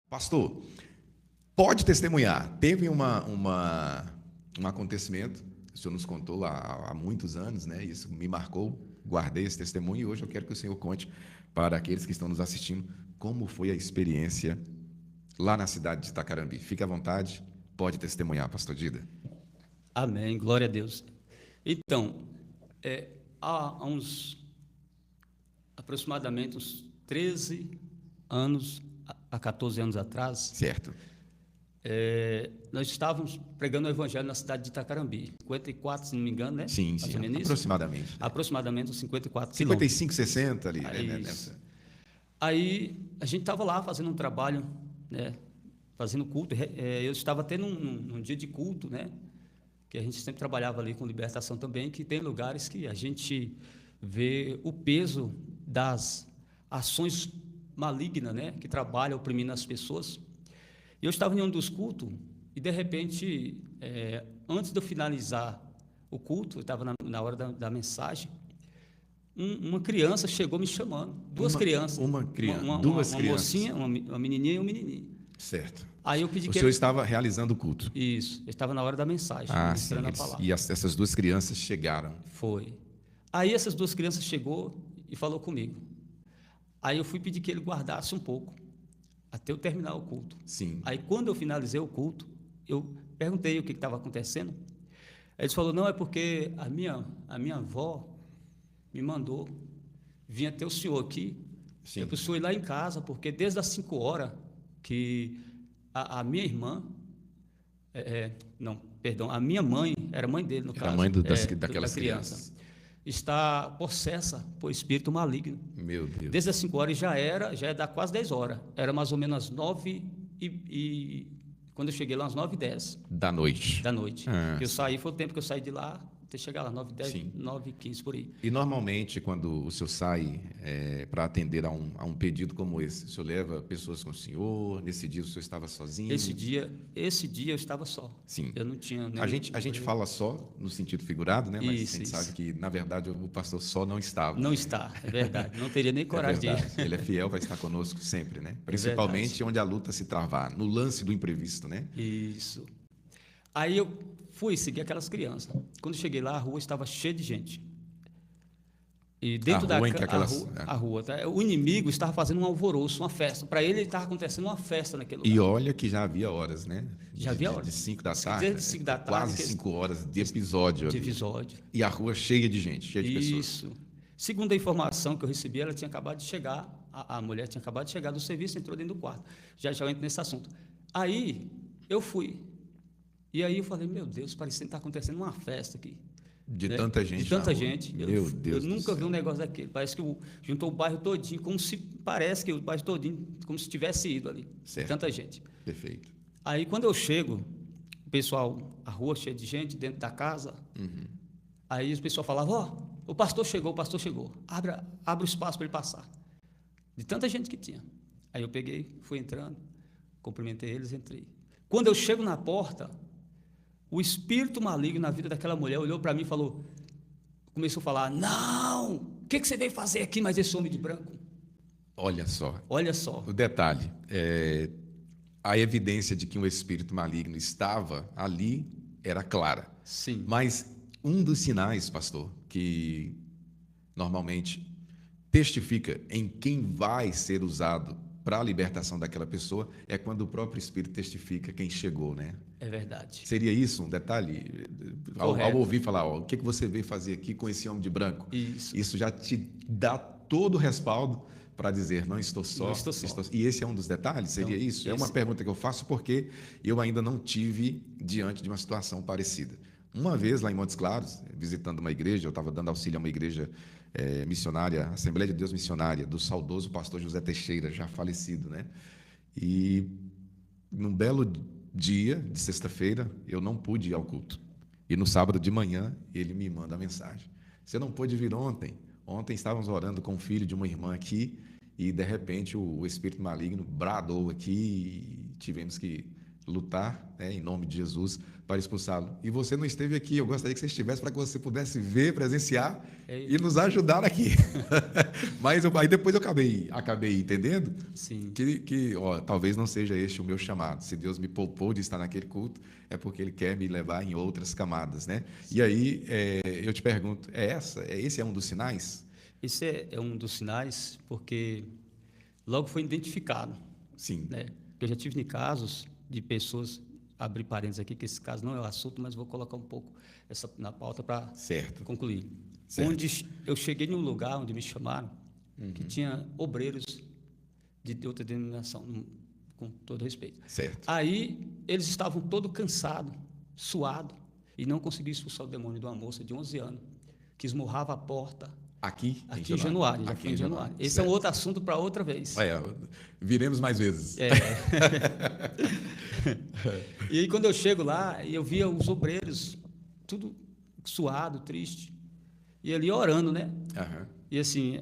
Pastor, pode testemunhar. Teve um acontecimento, o senhor nos contou há muitos anos, né? Isso me marcou, guardei esse testemunho e hoje eu quero que o senhor conte para aqueles que estão nos assistindo como foi a experiência lá na cidade de Itacarambi. Fique à vontade, pode testemunhar, pastor Dida. Amém, glória a Deus. Então, há aproximadamente uns 13 anos, há 14 anos atrás, Certo. nós estávamos pregando o evangelho na cidade de Itacarambi, 54, se não me engano, né? Sim, Mais ou menos isso? aproximadamente. Né? Aproximadamente uns 54 55, 60 ali, Aí, né? Aí a gente estava lá fazendo um trabalho, né? Fazendo culto. Eu estava tendo um dia de culto, né? Que a gente sempre trabalhava ali com libertação também, que tem lugares que a gente vê o peso das ações malignas, né? Que trabalham oprimindo as pessoas. Eu estava em um dos cultos e, de repente, antes de eu finalizar o culto, eu estava na hora da mensagem, uma criança chegou me chamando. Duas crianças. Duas uma crianças. Mocinha, uma menininha e um menininho. Certo. Aí eu pedi o que senhor estava realizando o culto. Isso, eu estava na hora da mensagem, sim, ministrando a palavra. E essas duas crianças chegaram. Foi. Aí essas duas crianças chegou e falou comigo. Aí eu fui pedir que ele guardasse um pouco, até eu terminar o culto. Sim. Aí quando eu finalizei o culto, eu perguntei o que estava acontecendo. Aí eles falaram, não, é porque a minha avó me mandou vir até o senhor aqui, para o senhor ir lá em casa, porque desde as 5 horas que a minha irmã, a minha mãe, era mãe dele no caso, a mãe daquelas da crianças, está possessa por espírito maligno. Meu Deus. Desde as 5 horas já é dar quase 10 horas, era mais ou menos às 9 e quando eu cheguei lá às 9h10 da noite. Eu saí, foi o tempo que eu saí de lá até chegar lá, 9h10, 9h15 por aí. E normalmente, quando o senhor sai para atender a um pedido como esse, o senhor leva pessoas com o senhor? Nesse dia o senhor estava sozinho? Esse dia eu estava só. Sim. Eu não tinha nem... A gente fala só no sentido figurado, né? Mas a gente sabe que, na verdade, o pastor só não estava. Não está, é verdade. Não teria nem coragem de ir. Ele é fiel, vai estar conosco sempre, né? Principalmente onde a luta se travar, no lance do imprevisto, né? Isso. Aí eu fui seguir aquelas crianças. Quando cheguei lá, a rua estava cheia de gente. E dentro a rua, tá? O inimigo estava fazendo um alvoroço, uma festa. Para ele estava acontecendo uma festa naquele lugar. E olha que já havia horas, né? Já havia horas. De 5 da tarde. De 5 da tarde. Quase 5 horas de episódio. E a rua cheia de gente, cheia de pessoas. Isso. Segundo a informação que eu recebi, ela tinha acabado de chegar, a mulher tinha acabado de chegar do serviço, entrou dentro do quarto. Já eu entro nesse assunto. Aí eu fui. E aí eu falei, meu Deus, parecendo que está acontecendo uma festa aqui. De tanta gente. De tanta gente. Meu Deus. Eu nunca vi um negócio daquele. Parece que juntou o bairro todinho, parece que o bairro todinho, como se tivesse ido ali. Certo. Tanta gente. Perfeito. Aí quando eu chego, o pessoal, a rua cheia de gente, dentro da casa, aí o pessoal falava, o pastor chegou, abra o espaço para ele passar. De tanta gente que tinha. Aí eu peguei, fui entrando, cumprimentei eles, entrei. Quando eu chego na porta, o espírito maligno na vida daquela mulher olhou para mim e começou a falar, não, o que você veio fazer aqui, mas esse homem de branco? Olha só. O detalhe, a evidência de que um espírito maligno estava ali era clara. Sim. Mas um dos sinais, pastor, que normalmente testifica em quem vai ser usado para a libertação daquela pessoa é quando o próprio Espírito testifica quem chegou, né? É verdade. Seria isso um detalhe? Ao ouvir falar, o que você veio fazer aqui com esse homem de branco? Isso já te dá todo o respaldo para dizer, não estou só. E esse é um dos detalhes? Seria isso? É uma pergunta que eu faço porque eu ainda não tive diante de uma situação parecida. Uma vez, lá em Montes Claros, visitando uma igreja, eu estava dando auxílio a uma igreja missionária, Assembleia de Deus Missionária, do saudoso pastor José Teixeira, já falecido, né? E num belo dia de sexta-feira, eu não pude ir ao culto. E no sábado de manhã, ele me manda a mensagem. Você não pôde vir ontem? Ontem estávamos orando com o filho de uma irmã aqui e, de repente, o espírito maligno bradou aqui e tivemos que lutar, né, em nome de Jesus, para expulsá-lo. E você não esteve aqui, eu gostaria que você estivesse para que você pudesse ver, presenciar e nos ajudar aqui. Mas aí depois eu acabei entendendo que talvez não seja este o meu chamado. Se Deus me poupou de estar naquele culto, é porque Ele quer me levar em outras camadas, né? E aí eu te pergunto, esse é um dos sinais? Esse é um dos sinais, porque logo foi identificado. Sim. Né? Eu já tive casos de pessoas, abrir parênteses aqui, que esse caso não é o assunto, mas vou colocar um pouco essa na pauta para concluir. Certo. Onde eu cheguei num lugar onde me chamaram, que tinha obreiros de outra denominação, com todo respeito. Certo. Aí eles estavam todos cansados, suados, e não conseguiam expulsar o demônio de uma moça de 11 anos, que esmurrava a porta. Aqui em Januário. Aqui em Januário. Esse certo. É um outro assunto para outra vez. Viremos mais vezes. E aí, quando eu chego lá, eu via os obreiros, tudo suado, triste, e ali orando, né? Uhum. E assim,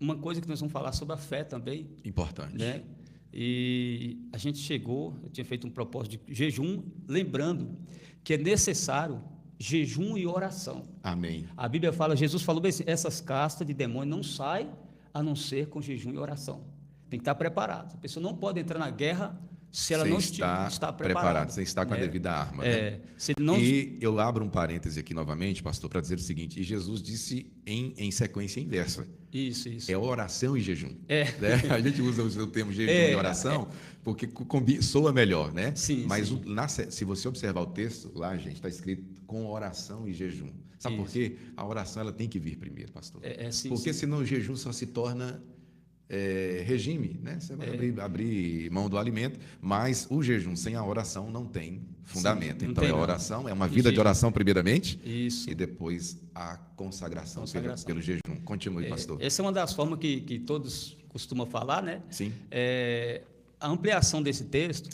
uma coisa que nós vamos falar sobre a fé também. Importante. Né? E a gente chegou, eu tinha feito um propósito de jejum, lembrando que é necessário jejum e oração. Amém. A Bíblia fala, Jesus falou bem assim, essas castas de demônio não saem a não ser com jejum e oração. Tem que estar preparado. A pessoa não pode entrar na guerra se ela não está preparada. Você está com a devida arma. Né? E eu abro um parêntese aqui novamente, pastor, para dizer o seguinte, e Jesus disse em sequência inversa. Isso. É oração e jejum. Né? A gente usa o termo jejum e oração porque soa melhor, né? Sim, mas se você observar o texto, lá, gente, está escrito com oração e jejum. Sabe por quê? A oração ela tem que vir primeiro, pastor. Porque senão o jejum só se torna regime, né? Você vai abrir mão do alimento, mas o jejum sem a oração não tem fundamento. Então a oração é uma vida de oração primeiramente. Isso. E depois a consagração. Pelo jejum. Continue, pastor. Essa é uma das formas que todos costumam falar, né? Sim. A ampliação desse texto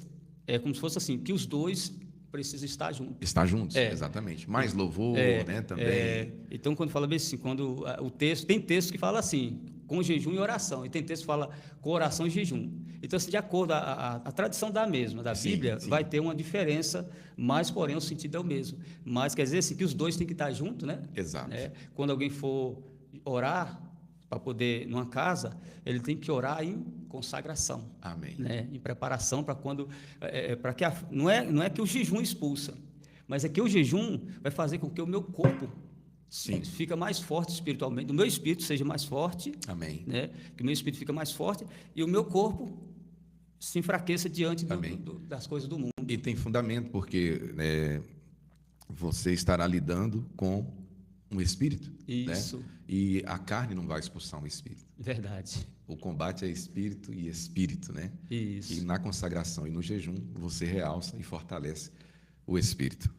é como se fosse assim, que os dois precisam estar juntos. Estar juntos, exatamente. Mais louvor, né, também. Então, quando fala bem assim, quando o texto, tem texto que fala assim, com jejum e oração, e tem texto que fala com oração e jejum. Então, assim, de acordo, a tradição da mesma, da Bíblia, vai ter uma diferença, mas, porém, o sentido é o mesmo. Mas quer dizer assim, que os dois têm que estar juntos, né? Exato. Quando alguém for orar, para poder, numa casa, ele tem que orar em consagração. Amém. Né? Em preparação para quando... para que não é que o jejum expulsa, mas é que o jejum vai fazer com que o meu corpo fica mais forte espiritualmente, o meu espírito seja mais forte. Amém. Né? Que o meu espírito fica mais forte e o meu corpo se enfraqueça diante das coisas do mundo. E tem fundamento, porque você estará lidando com um espírito. Isso. Né? E a carne não vai expulsar um espírito. Verdade. O combate é espírito e espírito, né? Isso. E na consagração e no jejum, você realça e fortalece o espírito.